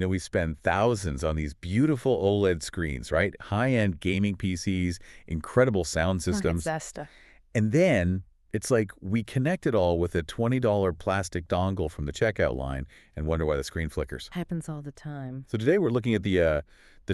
We spend thousands on these beautiful OLED screens, right? High-end gaming PCs, incredible sound systems. Zesta. And then it's like we connect it all with a $20 plastic dongle from the checkout line and wonder why the screen flickers. Happens all the time. So today we're looking at the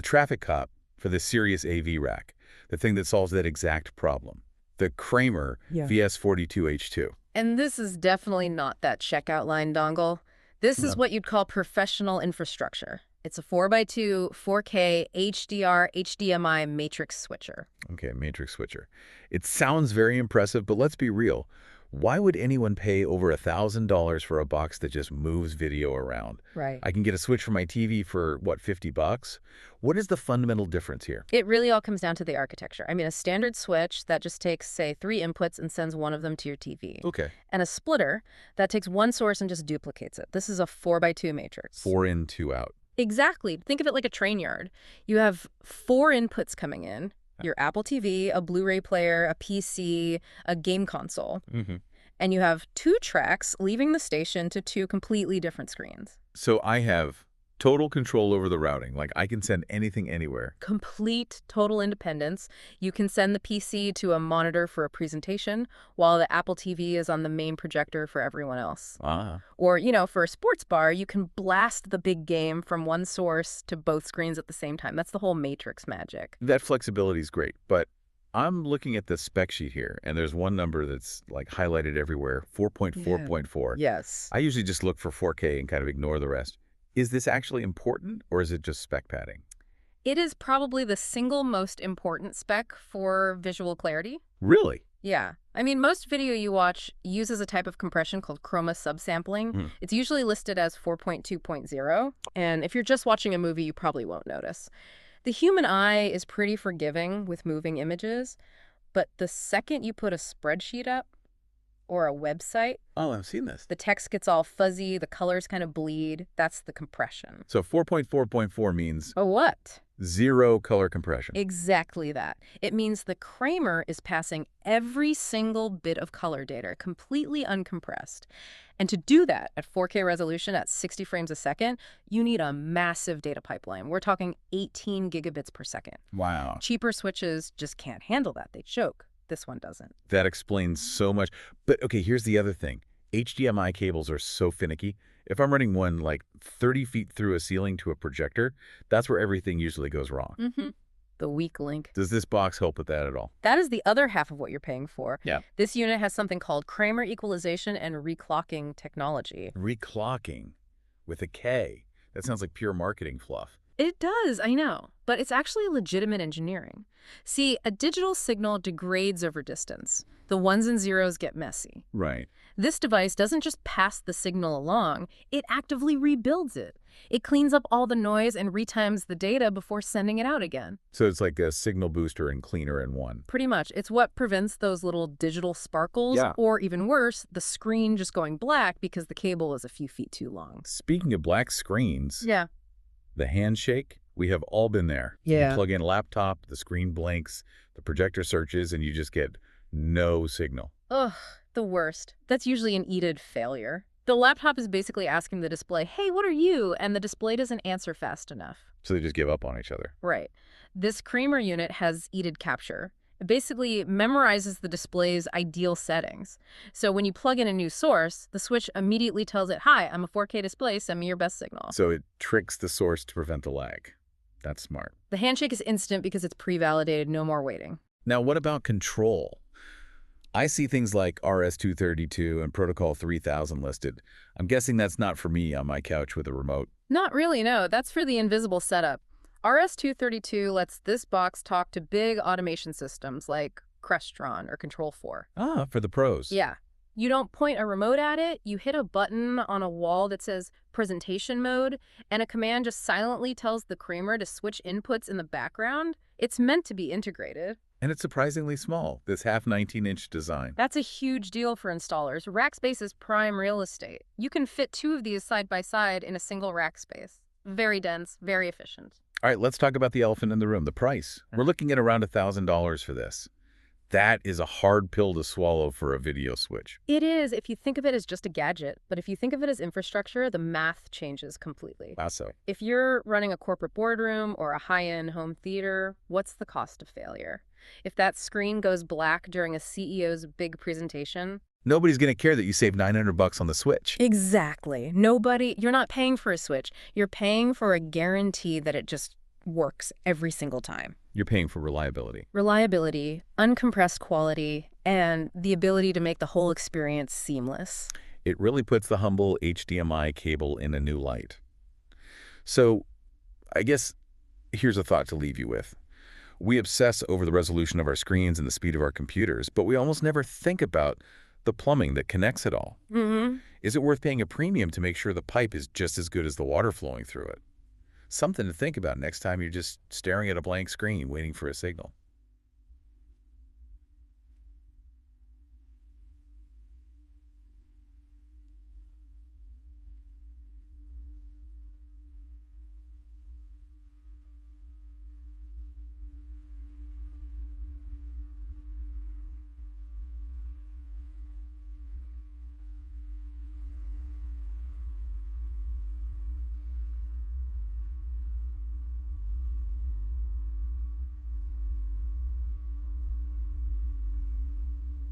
traffic cop for the Sirius AV rack, the thing that solves that exact problem, the Kramer VS-42H2. And this is definitely not that checkout line dongle. This is what you'd call professional infrastructure. It's a 4x2, 4K, HDR, HDMI matrix switcher. Okay, matrix switcher. It sounds very impressive, but let's be real. Why would anyone pay over $1,000 for a box that just moves video around? Right. I can get a switch for my TV for, what, $50? What is the fundamental difference here? It really all comes down to the architecture. I mean, a standard switch that just takes, say, 3 inputs and sends one of them to your TV. Okay. And a splitter that takes one source and just duplicates it. This is a 4x2 matrix. 4 in, 2 out. Exactly. Think of it like a train yard. You have 4 inputs coming in. Your Apple TV, a Blu-ray player, a PC, a game console. And you have 2 tracks leaving the station to 2 completely different screens. So I have total control over the routing. Like, I can send anything anywhere. Complete total independence. You can send the PC to a monitor for a presentation while the Apple TV is on the main projector for everyone else. Or, for a sports bar, you can blast the big game from one source to both screens at the same time. That's the whole matrix magic. That flexibility is great, but I'm looking at the spec sheet here, and there's one number that's like highlighted everywhere, 4.4.4. Yes. I usually just look for 4K and kind of ignore the rest. Is this actually important, or is it just spec padding? It is probably the single most important spec for visual clarity. Really? Yeah. I mean, most video you watch uses a type of compression called chroma subsampling. It's usually listed as 4.2.0, and if you're just watching a movie, you probably won't notice. The human eye is pretty forgiving with moving images, but the second you put a spreadsheet up or a website, Oh, I've seen this. the text gets all fuzzy, the colors kind of bleed. That's the compression. So 4.4.4 means Oh, what? 0 color compression. Exactly that. It means the Kramer is passing every single bit of color data completely uncompressed. And to do that at 4K resolution at 60 frames a second, you need a massive data pipeline. We're talking 18 gigabits per second. Wow. Cheaper switches just can't handle that. They choke. This one doesn't. That explains so much. But okay, here's the other thing. HDMI cables are so finicky. If I'm running one like 30 feet through a ceiling to a projector, that's where everything usually goes wrong. The weak link. Does this box help with that at all? That is the other half of what you're paying for. Yeah. This unit has something called Kramer equalization and reclocking technology. Reclocking with a K. That sounds like pure marketing fluff. It does, I know, but it's actually legitimate engineering. See, a digital signal degrades over distance. The ones and zeros get messy. Right. This device doesn't just pass the signal along, it actively rebuilds it. It cleans up all the noise and retimes the data before sending it out again. So it's like a signal booster and cleaner in one. Pretty much. It's what prevents those little digital sparkles, or even worse, the screen just going black because the cable is a few feet too long. Speaking of black screens, Yeah. the handshake, we have all been there. Yeah. You plug in a laptop, the screen blinks, the projector searches, and you just get no signal. Ugh, the worst. That's usually an EDID failure. The laptop is basically asking the display, hey, what are you? And the display doesn't answer fast enough. So they just give up on each other. Right. This Kramer unit has EDID capture. It basically memorizes the display's ideal settings. So when you plug in a new source, the switch immediately tells it, hi, I'm a 4K display, send me your best signal. So it tricks the source to prevent the lag. That's smart. The handshake is instant because it's pre-validated, no more waiting. Now, what about control? I see things like RS-232 and Protocol 3000 listed. I'm guessing that's not for me on my couch with a remote. Not really, no. That's for the invisible setup. RS-232 lets this box talk to big automation systems like Crestron or Control4. Ah, for the pros. Yeah. You don't point a remote at it, you hit a button on a wall that says presentation mode, and a command just silently tells the Kramer to switch inputs in the background. It's meant to be integrated. And it's surprisingly small, this half 19-inch design. That's a huge deal for installers. Rack space is prime real estate. You can fit 2 of these side by side in a single rack space. Very dense, very efficient. All right, let's talk about the elephant in the room, the price. We're looking at around $1,000 for this. That is a hard pill to swallow for a video switch. It is if you think of it as just a gadget, but if you think of it as infrastructure, the math changes completely. How so? If you're running a corporate boardroom or a high-end home theater, what's the cost of failure? If that screen goes black during a CEO's big presentation, Nobody's going to care that you saved $900 on the switch. exactly. You're not paying for a switch. You're paying for a guarantee that it just works every single time. You're paying for reliability. Reliability, uncompressed quality, and the ability to make the whole experience seamless. It really puts the humble HDMI cable in a new light. So, I guess here's a thought to leave you with. We obsess over the resolution of our screens and the speed of our computers, but we almost never think about the plumbing that connects it all. Mm-hmm. Is it worth paying a premium to make sure the pipe is just as good as the water flowing through it? Something to think about next time you're just staring at a blank screen waiting for a signal.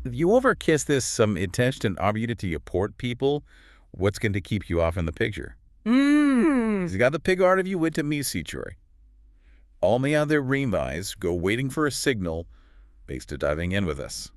If you overkiss this some intention obvious to your port people, what's going to keep you off in the picture? Mm. You got the pig art of you wit to me, Troy. All me out there ream eyes go waiting for a signal based to diving in with us.